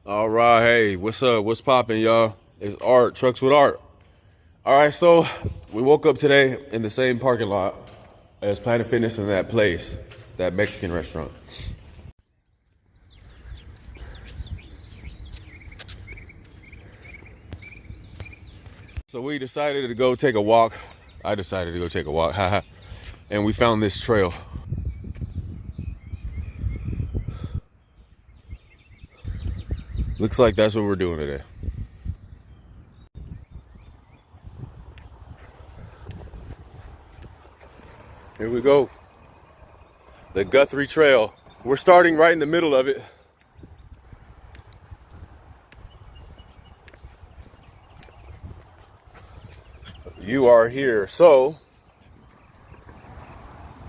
All right, hey, what's up? What's poppin', y'all? It's Art, Trucks with Art. All right, so we woke up today in the same parking lot as Planet Fitness in that place, that Mexican restaurant. So we decided to go take a walk. I decided to go take a walk, haha. And we found this trail. Looks like that's what we're doing today. Here we go. The Guthrie Trail. We're starting right in the middle of it. You are here. So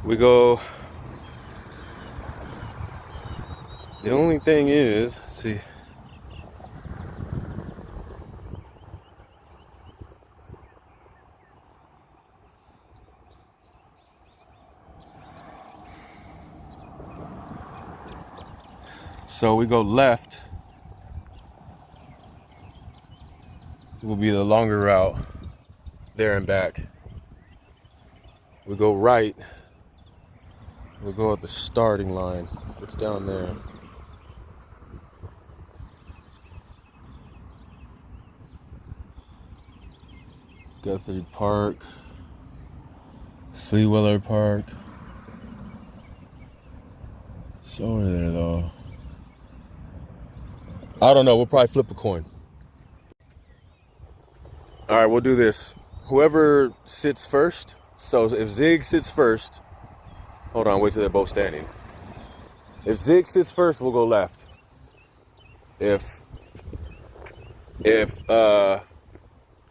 we go. The only thing is, let's see. So we go left. It will be the longer route there and back. We go right. We'll go at the starting line. It's down there. Guthrie Park. Freewheeler Park. It's over there though. I don't know. We'll probably flip a coin. All right, we'll do this. Whoever sits first. So if Zigg sits first, hold on, wait till they're both standing. If Zigg sits first, we'll go left. If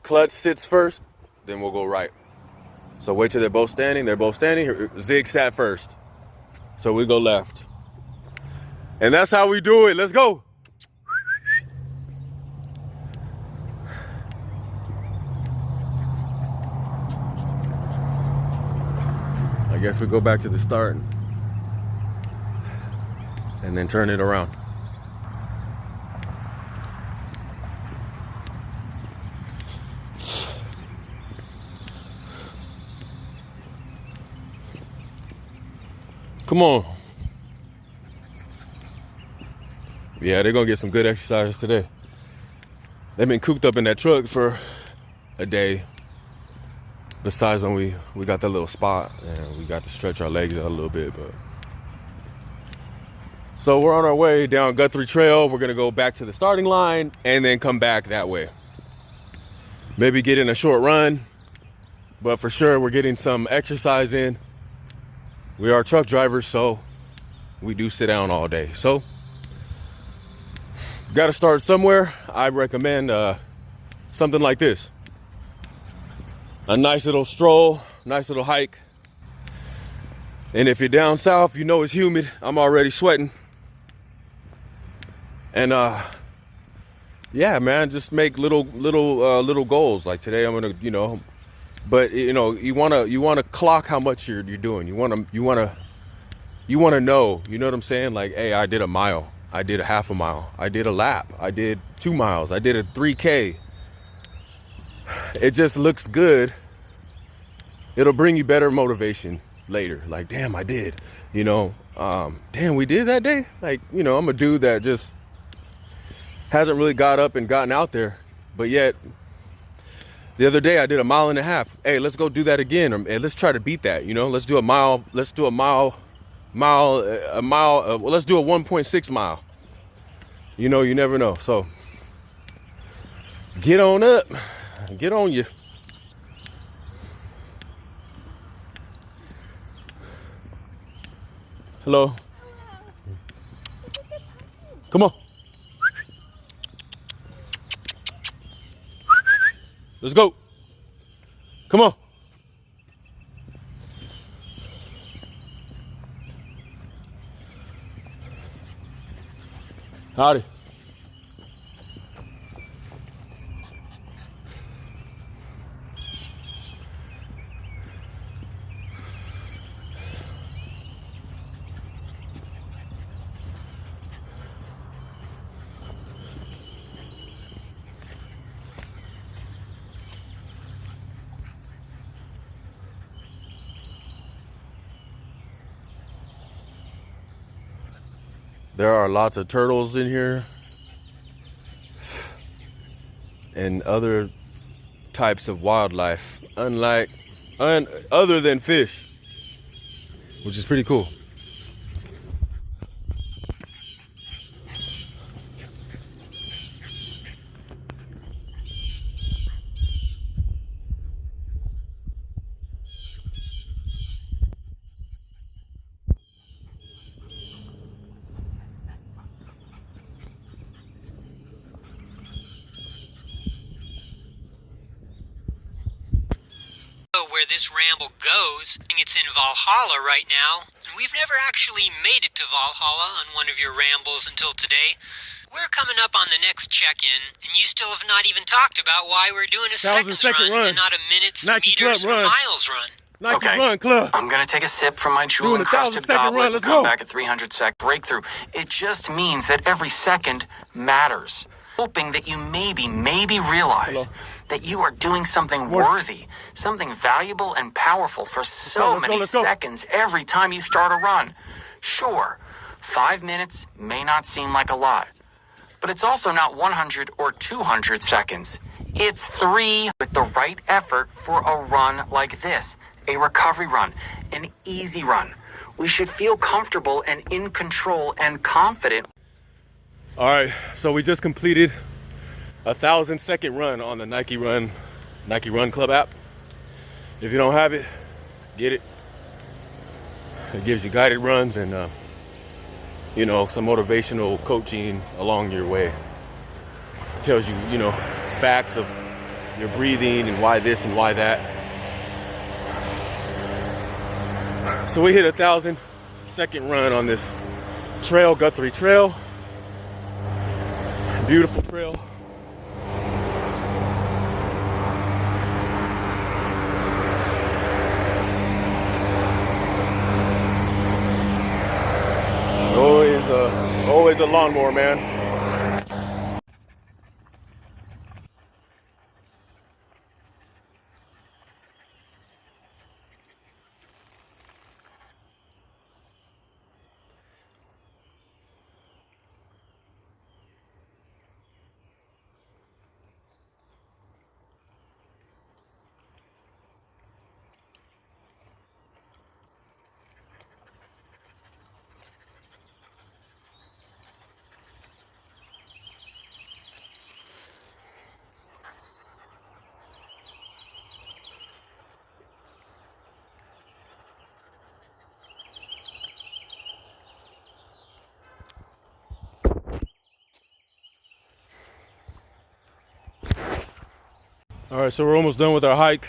Clutch sits first, then we'll go right. So wait till they're both standing. They're both standing. Zigg sat first, so we go left. And that's how we do it. Let's go. I guess we go back to the start and then turn it around. Come on. Yeah, they're gonna get some good exercise today. They've been cooped up in that truck for a day. Besides when we got that little spot and we got to stretch our legs out a little bit, but. So we're on our way down Guthrie Trail. We're gonna go back to the starting line and then come back that way. Maybe get in a short run, but for sure we're getting some exercise in. We are truck drivers, so we do sit down all day. So, got to start somewhere. I recommend something like this. A nice little stroll, nice little hike. And if you're down south, you know it's humid. I'm already sweating. And yeah, man, just make little goals. Like today, I'm gonna, but you wanna clock how much you're doing. You wanna know. You know what I'm saying? Like, hey, I did a mile. I did a half a mile. I did a lap. I did 2 miles. I did a 3K. It just looks good. It'll bring you better motivation later. Like, damn, I did. Damn, we did that day. Like, I'm a dude that just hasn't really got up and gotten out there, but yet the other day I did a mile and a half. Hey, let's go do that again. Hey, let's try to beat that. Let's do a mile. Let's do a mile. Well, let's do a 1.6 mile. You never know. So get on up, get on you. Hello. Come on. Let's go. Come on. Howdy. There are lots of turtles in here and other types of wildlife, other than fish, which is pretty cool. Where this ramble goes. It's in Valhalla right now, and we've never actually made it to Valhalla on one of your rambles until today. We're coming up on the next check-in, and you still have not even talked about why we're doing a seconds run and not a minutes, meters, or miles run. Okay, I'm gonna take a sip from my jewel-encrusted goblet and come back at 300-sec breakthrough. It just means that every second matters. Hoping that you maybe realize that you are doing something worthy, something valuable and powerful for so many seconds every time you start a run. Sure, 5 minutes may not seem like a lot, but it's also not 100 or 200 seconds. It's 3 with the right effort for a run like this, a recovery run, an easy run. We should feel comfortable and in control and confident. All right, so we just completed a 1,000-second run on the Nike Run Club app. If you don't have it, get it. It gives you guided runs and you know, some motivational coaching along your way. It tells you, you know, facts of your breathing and why this and why that. So we hit a 1,000-second run on this trail, Guthrie Trail. Beautiful trail. Always a lawnmower, man. All right, so we're almost done with our hike.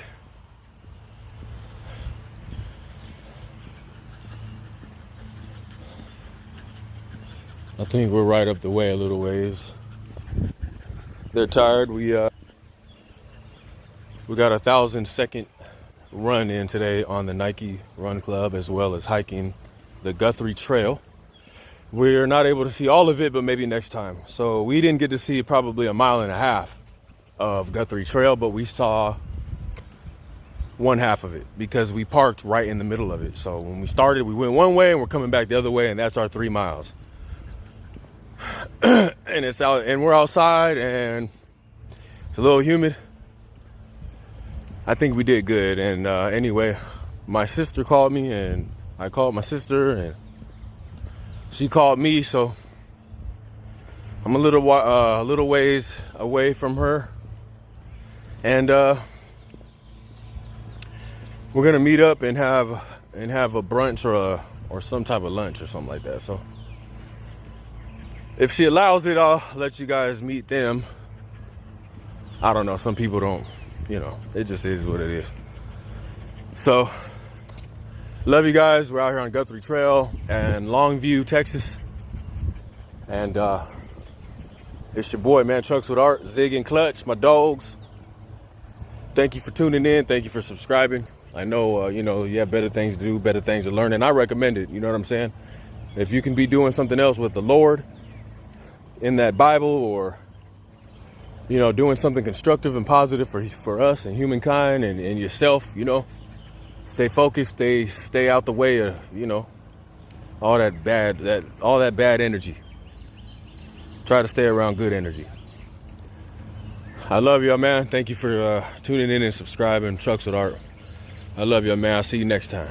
I think we're right up the way a little ways. They're tired. We got a 1,000-second run in today on the Nike Run Club, as well as hiking the Guthrie Trail. We're not able to see all of it, but maybe next time. So we didn't get to see probably 1.5 miles of Guthrie Trail, but we saw 1/2 of it because we parked right in the middle of it. So when we started, we went one way and we're coming back the other way, and that's our 3 miles. And it's out, and we're outside, and it's a little humid. I think we did good. And anyway, my sister called me, and I called my sister, and she called me. So I'm a little ways away from her. And we're gonna meet up and have a brunch or some type of lunch or something like that. So if she allows it, I'll let you guys meet them. I don't know. Some people don't, you know. It just is what it is. So love you guys. We're out here on Guthrie Trail in Longview, Texas, and it's your boy, man, Trucks with Art, Zigg and Clutch, my dogs. Thank you for tuning in. Thank you for subscribing. I know, you know, you have better things to do, better things to learn, and I recommend it. You know what I'm saying? If you can be doing something else with the Lord in that Bible, or, you know, doing something constructive and positive for us and humankind and yourself, you know, stay focused, stay out the way of, you know, all that bad energy. Try to stay around good energy. I love y'all, man. Thank you for tuning in and subscribing. Trucks with Art. I love y'all, man. I'll see you next time.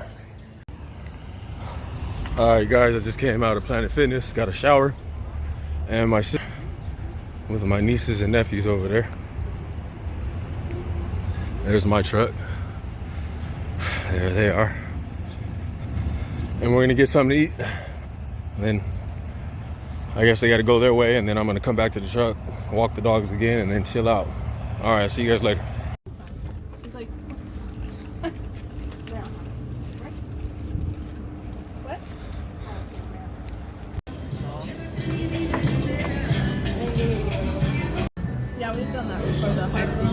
All right, guys, I just came out of Planet Fitness, got a shower, and my sister with my nieces and nephews over there. There's my truck. There they are. And we're gonna get something to eat. Then I guess they gotta go their way, and then I'm gonna come back to the truck, walk the dogs again, and then chill out. All right, see you guys later. He's like, what? Yeah, we've done that before. The